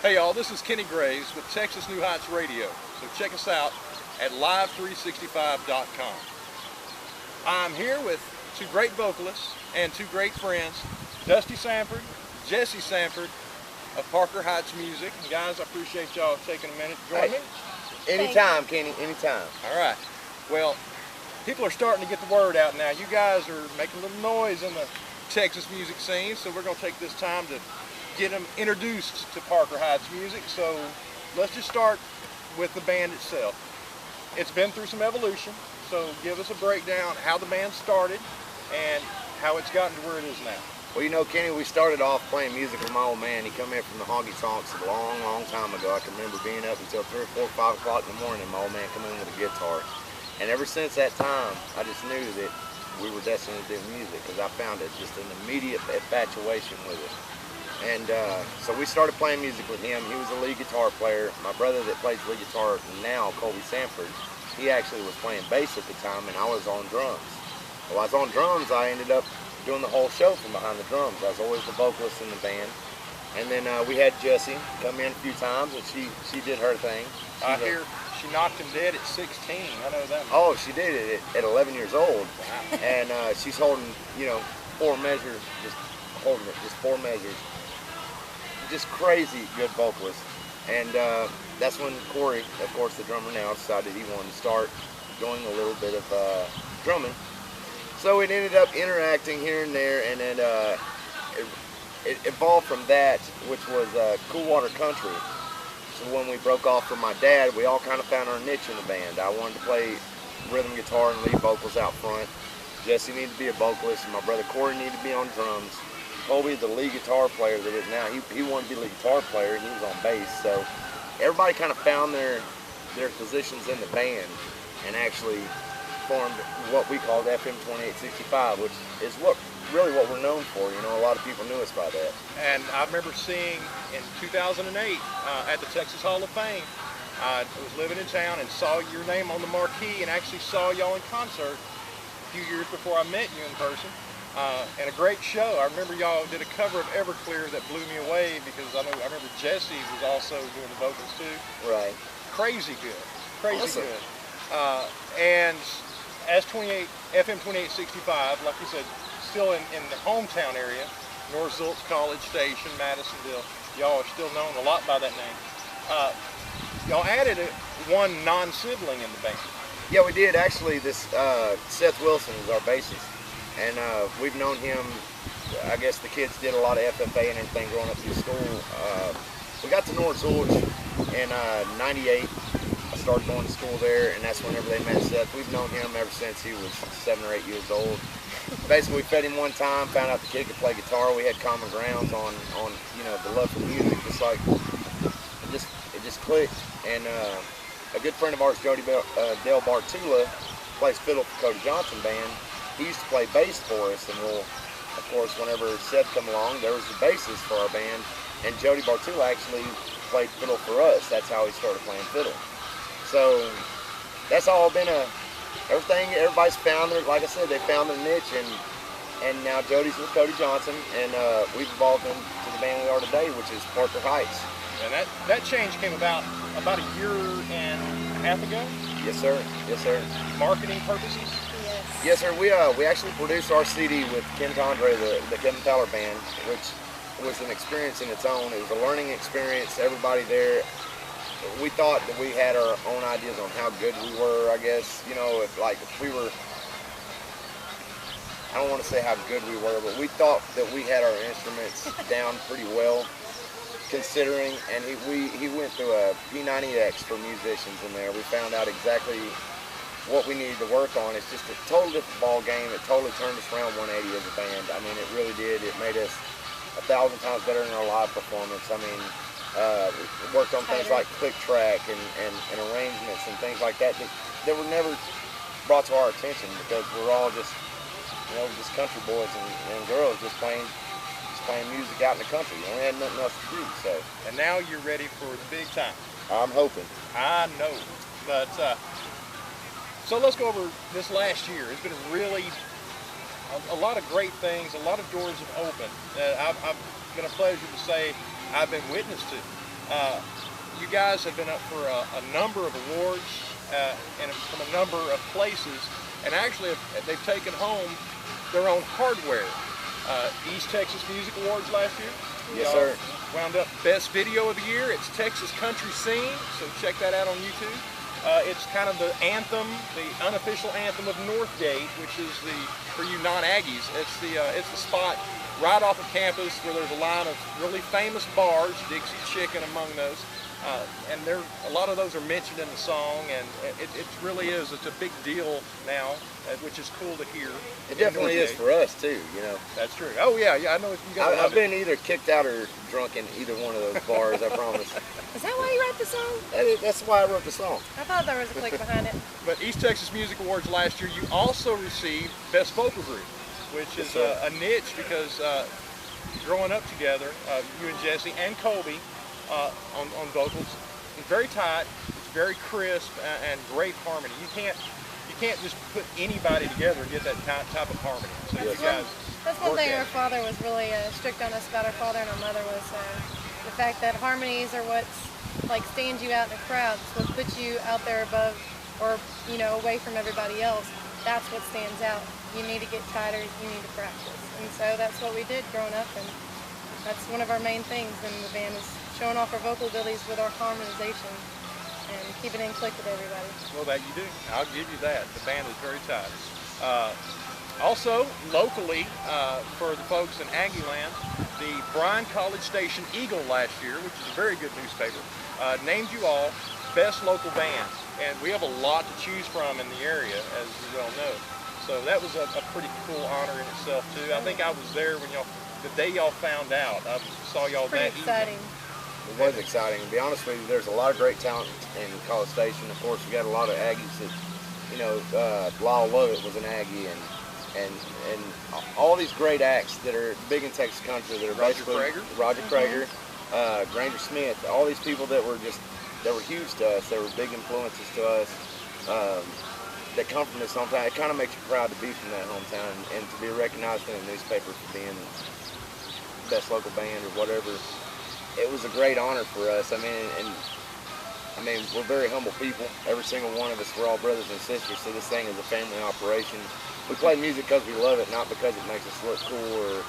Hey y'all, this is Kenny Graves with Texas New Heights Radio. So check us out at live365.com. I'm here with two great vocalists and two great friends, Dusty Samford, Jessie Samford of Parker Heights Music. And guys, I appreciate y'all taking a minute to join me. Anytime, Kenny, anytime. All right. Well, people are starting to get the word out now. You guys are making a little noise in the Texas music scene, so we're going to take this time to get them introduced to Parker Heights Music. So let's just start with the band itself. It's been through some evolution, so give us a breakdown how the band started and how it's gotten to where it is now. Well, you know, Kenny, we started off playing music with my old man. He come in from the honky tonks a long, long time ago. I can remember being up until 3 or 4 or 5 o'clock in the morning, my old man come in with a guitar. And ever since that time, I just knew that we were destined to do music because I found it just an immediate infatuation with it. And so we started playing music with him. He was a lead guitar player. My brother that plays lead guitar now, Colby Samford, he actually was playing bass at the time, and I was on drums. Well, I was on drums, I ended up doing the whole show from behind the drums. I was always the vocalist in the band. And then we had Jessie come in a few times, and she did her thing. I hear she knocked him dead at 16. I know that. Oh, she did it at 11 years old. Wow. And she's holding, you know, 4 measures, just holding it, just 4 measures. Just crazy good vocalist. And that's when Corey, of course the drummer now, decided he wanted to start doing a little bit of drumming. So it ended up interacting here and there, and then it evolved from that, which was Cool Water Country. So when we broke off from my dad, we all kind of found our niche in the band. I wanted to play rhythm guitar and lead vocals out front. Jessie needed to be a vocalist, and my brother Corey needed to be on drums. Colby, the lead guitar player that is now, he wanted to be a lead guitar player, and he was on bass. So everybody kind of found their positions in the band and actually formed what we called FM 2865, which is really what we're known for. You know, a lot of people knew us by that. And I remember seeing in 2008 at the Texas Hall of Fame, I was living in town and saw your name on the marquee and actually saw y'all in concert a few years before I met you in person. And a great show. I remember y'all did a cover of Everclear that blew me away because I remember Jessie was also doing the vocals too. Right. Crazy good. Crazy awesome. Good. And as FM 2865, like you said, still in the hometown area, North Zults College Station, Madisonville, y'all are still known a lot by that name. Y'all added one non-sibling in the band. Yeah, we did. Actually, this Seth Wilson is our bassist. And we've known him, I guess the kids did a lot of FFA and everything growing up through school. We got to North Zults in '98. I started going to school there, and that's whenever they met Seth. We've known him ever since he was 7 or 8 years old. Basically, we fed him one time, found out the kid could play guitar. We had common grounds on you know, the love for music. Just like, it just clicked. And a good friend of ours, Dale Bartula, plays fiddle for Cody Johnson Band. He used to play bass for us, and of course, whenever Seth come along, there was the bassist for our band, and Jody Bartula actually played fiddle for us. That's how he started playing fiddle. So that's all been everybody's found their, like I said, they found their niche, and now Jody's with Cody Johnson, and we've evolved into the band we are today, which is Parker Heights. And that change came about a year and a half ago? Yes, sir. Yes, sir. Marketing purposes? Yes, sir. We actually produced our CD with Ken Tondre, the Kevin Fowler Band, which was an experience in its own. It was a learning experience. Everybody there, we thought that we had our own ideas on how good we were. I guess, you know, if we were, I don't want to say how good we were, but we thought that we had our instruments down pretty well, considering. And he went through a P90X for musicians in there. We found out exactly what we needed to work on. It's just a total different ball game. It totally turned us around 180 as a band. I mean, it really did. It made us 1,000 times better in our live performance. I mean, we worked on things like click track and arrangements and things like that that were never brought to our attention because we're all just, you know, just country boys and girls just playing music out in the country. We had nothing else to do. So. And now you're ready for the big time. I'm hoping. I know, but. So let's go over this last year. It's been really a lot of great things. A lot of doors have opened. I've been a pleasure to say I've been witness to. You guys have been up for a number of awards and from a number of places, and actually they've taken home their own hardware. East Texas Music Awards last year. Yes, sir. Wound up Best Video of the Year. It's Texas Country Scene, so check that out on YouTube. It's kind of the anthem, the unofficial anthem of Northgate, which is for you non-Aggies, it's the spot right off of campus where there's a line of really famous bars, Dixie Chicken among those. And a lot of those are mentioned in the song, and it really is. It's a big deal now, which is cool to hear. It definitely is for us too, you know. That's true. Oh yeah, I know you guys. I've been either kicked out or drunk in either one of those bars. I promise. Is that why you wrote the song? That's why I wrote the song. I thought there was a click behind it. But East Texas Music Awards last year, you also received Best Vocal Group, which is a niche because growing up together, you and Jessie and Colby. On vocals, it's very tight, it's very crisp, and great harmony. You can't just put anybody together and get that type of harmony. So that's one thing our father was really strict on us about. Our father and our mother was the fact that harmonies are what's like stands you out in a crowd. It's what puts you out there above or away from everybody else. That's what stands out. You need to get tighter. You need to practice, and so that's what we did growing up, and that's one of our main things in the band is showing off our vocal abilities with our harmonization and keeping it in click with everybody. Well, that you do. I'll give you that. The band is very tight. Also, locally, for the folks in Aggie Land, the Bryan College Station Eagle last year, which is a very good newspaper, named you all Best Local Bands. And we have a lot to choose from in the area, as you well know. So that was a pretty cool honor in itself, too. I think I was there when the day y'all found out. I saw y'all that evening. Pretty exciting. It was exciting. To be honest with you, there's a lot of great talent in College Station. Of course, we got a lot of Aggies that, Lyle Lovett was an Aggie, and all these great acts that are big in Texas country that are Roger Prager, Granger Smith, all these people that were huge to us, that were big influences to us, that come from this hometown. It kind of makes you proud to be from that hometown and to be recognized in the newspaper for being best local band or whatever. It was a great honor for us. I mean, we're very humble people. Every single one of us, we're all brothers and sisters, so this thing is a family operation. We play music because we love it, not because it makes us look cool or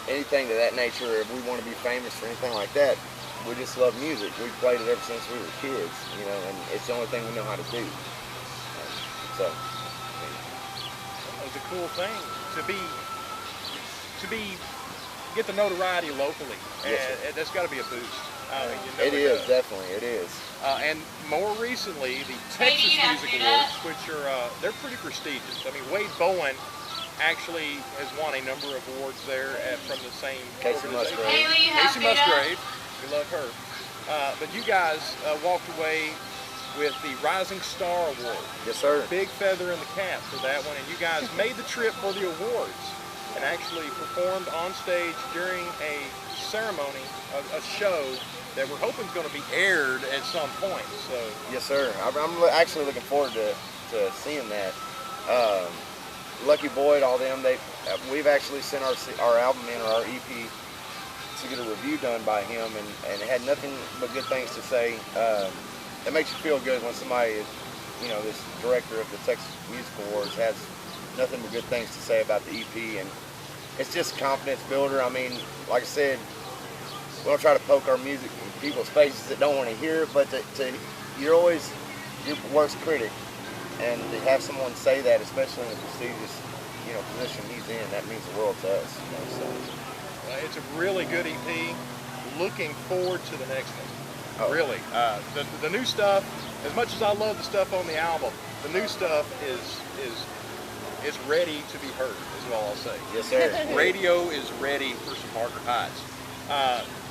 anything to that nature, or if we want to be famous or anything like that. We just love music. We've played it ever since we were kids, and it's the only thing we know how to do. So, it's a cool thing to get the notoriety locally, and that's got to be a boost. It is, definitely, it is. And more recently, the Texas Music Awards, which are they're pretty prestigious. I mean, Wade Bowen actually has won a number of awards there from the same organization. Casey Musgrave, we love her. But you guys walked away with the Rising Star Award. Yes, sir. Big feather in the cap for that one, and you guys made the trip for the awards and actually performed on stage during a ceremony, a show that we're hoping is going to be aired at some point. So yes, sir. I'm actually looking forward to seeing that. Lucky Boyd, all them, we've actually sent our album in, or our EP, to get a review done by him, and it had nothing but good things to say. It makes you feel good when somebody, this director of the Texas Music Awards has nothing but good things to say about the EP, and it's just a confidence builder. I mean, like I said, we don't try to poke our music in people's faces that don't want to hear it, but you're always your worst critic, and to have someone say that, especially in the prestigious, position he's in, that means the world to us. So. It's a really good EP. Looking forward to the next one. Oh. Really, the new stuff. As much as I love the stuff on the album, the new stuff is ready to be heard. Is all I'll say. Yes, sir. Radio is ready for some Parker Heights.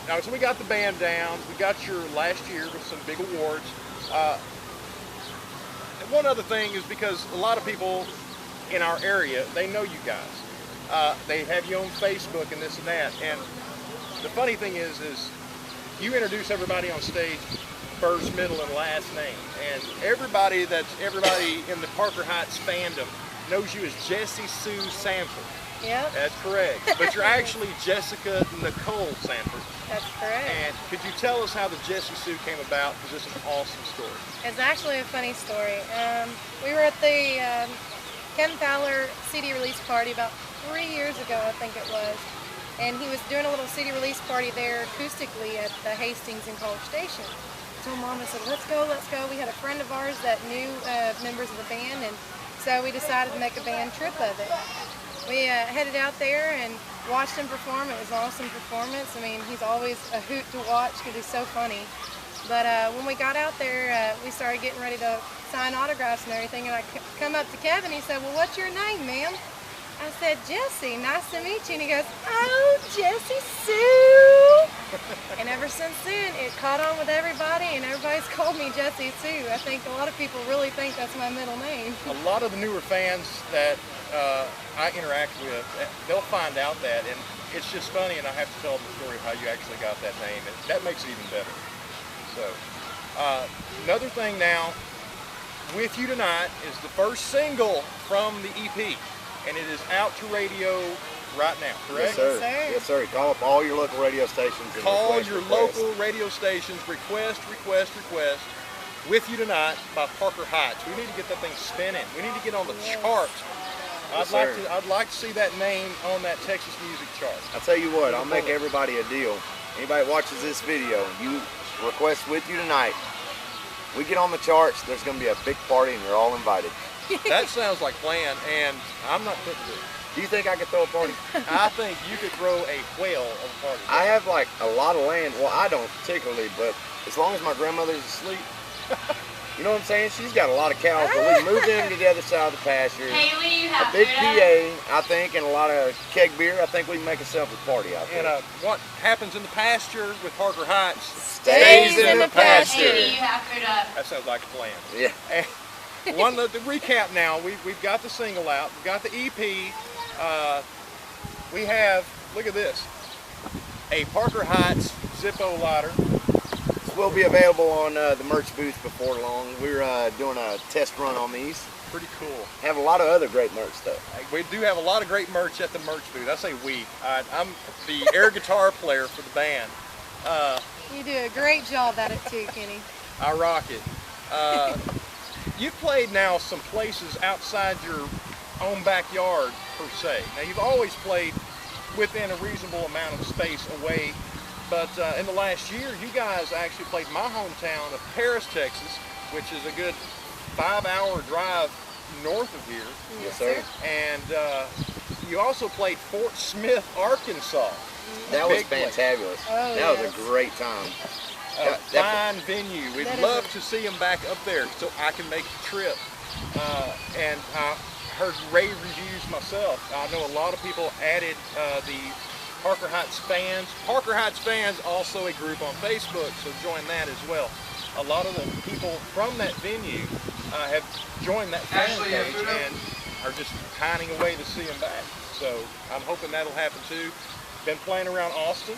Now, so we got the band down. We got your last year with some big awards. And one other thing is because a lot of people in our area, they know you guys. They have you on Facebook and this and that. And the funny thing is you introduce everybody on stage first, middle, and last name. And everybody in the Parker Heights fandom knows you as Jessie Sue Samford. Yep. That's correct. But you're actually Jessica Nicole Samford. That's correct. And could you tell us how the Jessie Sue came about? Because it's an awesome story. It's actually a funny story. We were at the Ken Fowler CD release party about 3 years ago, I think it was. And he was doing a little CD release party there acoustically at the Hastings in College Station. I told Mom, I said, let's go, let's go. We had a friend of ours that knew members of the band, and so we decided to make a band trip of it. We headed out there and watched him perform. It was an awesome performance. I mean, he's always a hoot to watch because he's so funny. But when we got out there, we started getting ready to sign autographs and everything, and I come up to Kevin, he said, well, what's your name, ma'am? I said, Jessie, nice to meet you. And he goes, oh, Jessie Sue. And ever since then, it caught on with everybody, and everybody's called me Jessie Sue. I think a lot of people really think that's my middle name. A lot of the newer fans that I interact with, they'll find out that, and it's just funny, and I have to tell them the story of how you actually got that name, and that makes it even better. So, another thing now, With You Tonight is the first single from the EP. And it is out to radio right now, correct? Yes, sir. Yes, sir. Yes, sir. Call up all your local radio stations. And Call request, your request. local radio stations, request. With You Tonight by Parker Heights. We need to get that thing spinning. We need to get on the charts. Yes, I'd like to see that name on that Texas music chart. I'll tell you what, I'll make everybody a deal. Anybody that watches this video, you request With You Tonight. We get on the charts, there's going to be a big party and you're all invited. That sounds like plan, and I'm not putting it. Do you think I could throw a party? I think you could throw a whale of a party. I have like a lot of land. Well, I don't particularly, but as long as my grandmother's asleep, you know what I'm saying? She's got a lot of cows, but we moved them to the other side of the pasture. Haley, you A have big food PA, I think, and a lot of keg beer. I think we can make ourselves a party out there. And what happens in the pasture with Parker Heights Stays in the pasture. Haley, you have food up. That sounds like a plan. Yeah. And the recap now, we've got the single out, we've got the EP, we have, look at this, a Parker Heights Zippo lighter. Will be available on the merch booth before long. We're doing a test run on these. Pretty cool. Have a lot of other great merch though. We do have a lot of great merch at the merch booth. I say we. I'm the air guitar player for the band. You do a great job at it too, Kenny. I rock it. You've played now some places outside your own backyard, per se. Now, you've always played within a reasonable amount of space away, but in the last year, you guys actually played my hometown of Paris, Texas, which is a good 5-hour drive north of here. Yes, sir. And you also played Fort Smith, Arkansas. That was Big place. fantabulous. Oh, that was yes. a great time. A That- fine venue. We'd That is love a- to see them back up there so I can make the trip. And I heard rave reviews myself. I know a lot of people added the Parker Heights fans. Parker Heights fans, also a group on Facebook, so join that as well. A lot of the people from that venue have joined that fan page and are just pining away to see them back. So I'm hoping that'll happen too. Been playing around Austin.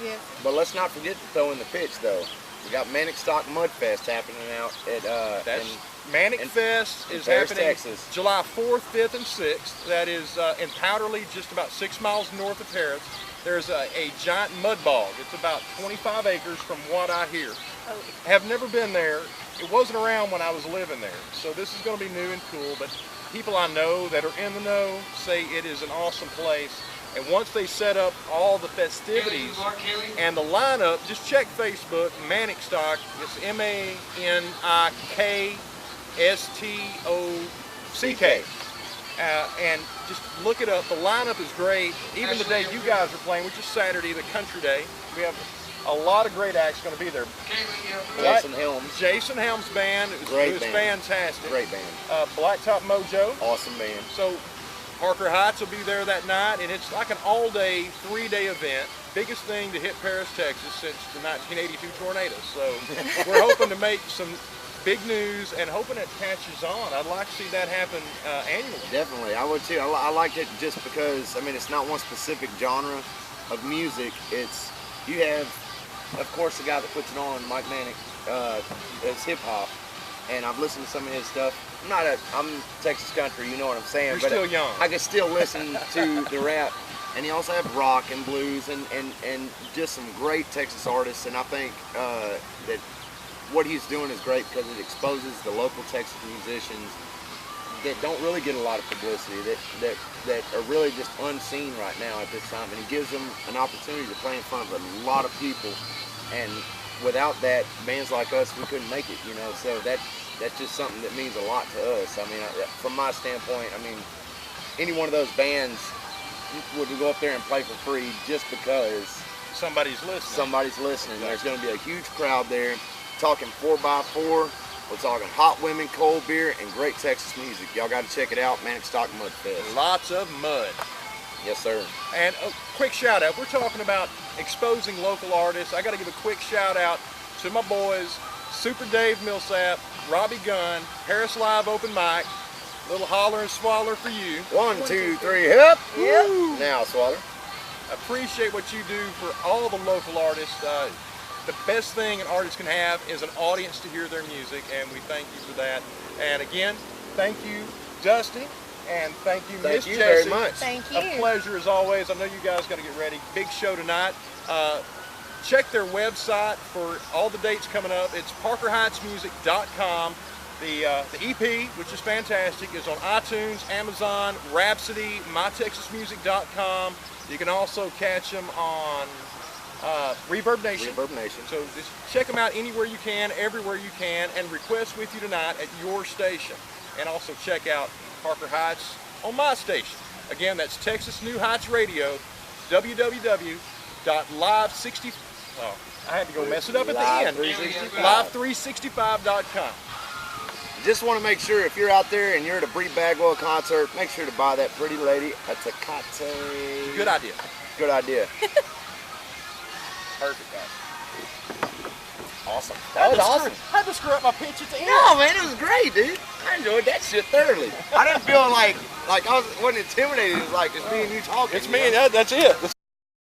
Yes. But let's not forget to throw in the pitch though. We got Manic Stock Mud Fest happening out at That's Manic Fest is Paris, happening Texas. July 4th, 5th, and 6th. That is in Powderly, just about 6 miles north of Paris. There's a giant mud bog. It's about 25 acres from what I hear. Oh, Have never been there. It wasn't around when I was living there. So this is going to be new and cool, but people I know that are in the know say it is an awesome place. And once they set up all the festivities and the lineup, just check Facebook, Manic Stock. It's MANIKSTOCK. And just look it up. The lineup is great. Even the day you guys are playing, which is Saturday, the Country Day, we have a lot of great acts going to be there. Jason Helms. Jason Helms Band. It was Great band. fantastic. Great band. Blacktop Mojo. Awesome band. So Parker Heights will be there that night, and it's like an all-day, 3-day event. Biggest thing to hit Paris, Texas since the 1982 tornado. So we're hoping to make some big news and hoping it catches on. I'd like to see that happen annually. Definitely, I would too. I like it just because, I mean, it's not one specific genre of music. It's, you have, of course, the guy that puts it on, Mike Manic, it's hip hop, and I've listened to some of his stuff. I'm Texas country, you know what I'm saying. You're but still young. I can still listen to the rap. And he also have rock and blues and just some great Texas artists. And I think that what he's doing is great because it exposes the local Texas musicians that don't really get a lot of publicity, that are really just unseen right now at this time. And he gives them an opportunity to play in front of a lot of people. And without that, bands like us, we couldn't make it, you know. So that's just something that means a lot to us. I mean, from my standpoint, I mean, any one of those bands would go up there and play for free just because somebody's listening. There's going to be a huge crowd there. Talking 4x4, we're talking hot women, cold beer, and great Texas music. Y'all got to check it out, Manic Stock Mud Fest. Lots of mud. Yes, sir. And a quick shout out. We're talking about exposing local artists. I got to give a quick shout out to my boys, Super Dave Millsap, Robbie Gunn, Harris Live Open Mic. Little holler and swaller for you. 1, 2, 3, hip. Yep. Now, swaller. Appreciate what you do for all the local artists. The best thing an artist can have is an audience to hear their music, and we thank you for that. And again, thank you, Dusty, and thank you, Miss Jessie. Thank you very much. Thank you. A pleasure as always. I know you guys got to get ready. Big show tonight. Check their website for all the dates coming up. It's parkerheightsmusic.com. The EP, which is fantastic, is on iTunes, Amazon, Rhapsody, mytexasmusic.com. You can also catch them on Reverb Nation. Reverb Nation. So just check them out anywhere you can, everywhere you can, and request with you tonight at your station. And also check out Parker Heights on my station. Again, that's Texas New Heights Radio, www.live60. Oh, I had to go mess it up at the end. Live365.com. Just want to make sure if you're out there and you're at a Bree Bagwell concert, make sure to buy that pretty lady a Tecate. Good idea. Good idea. Perfect, guys. Awesome. That was awesome. I had to screw up my pitch at the end. No, man, it was great, dude. I enjoyed that shit thoroughly. I didn't feel like I wasn't intimidated. It was like just me and you talking. It's me and that's it.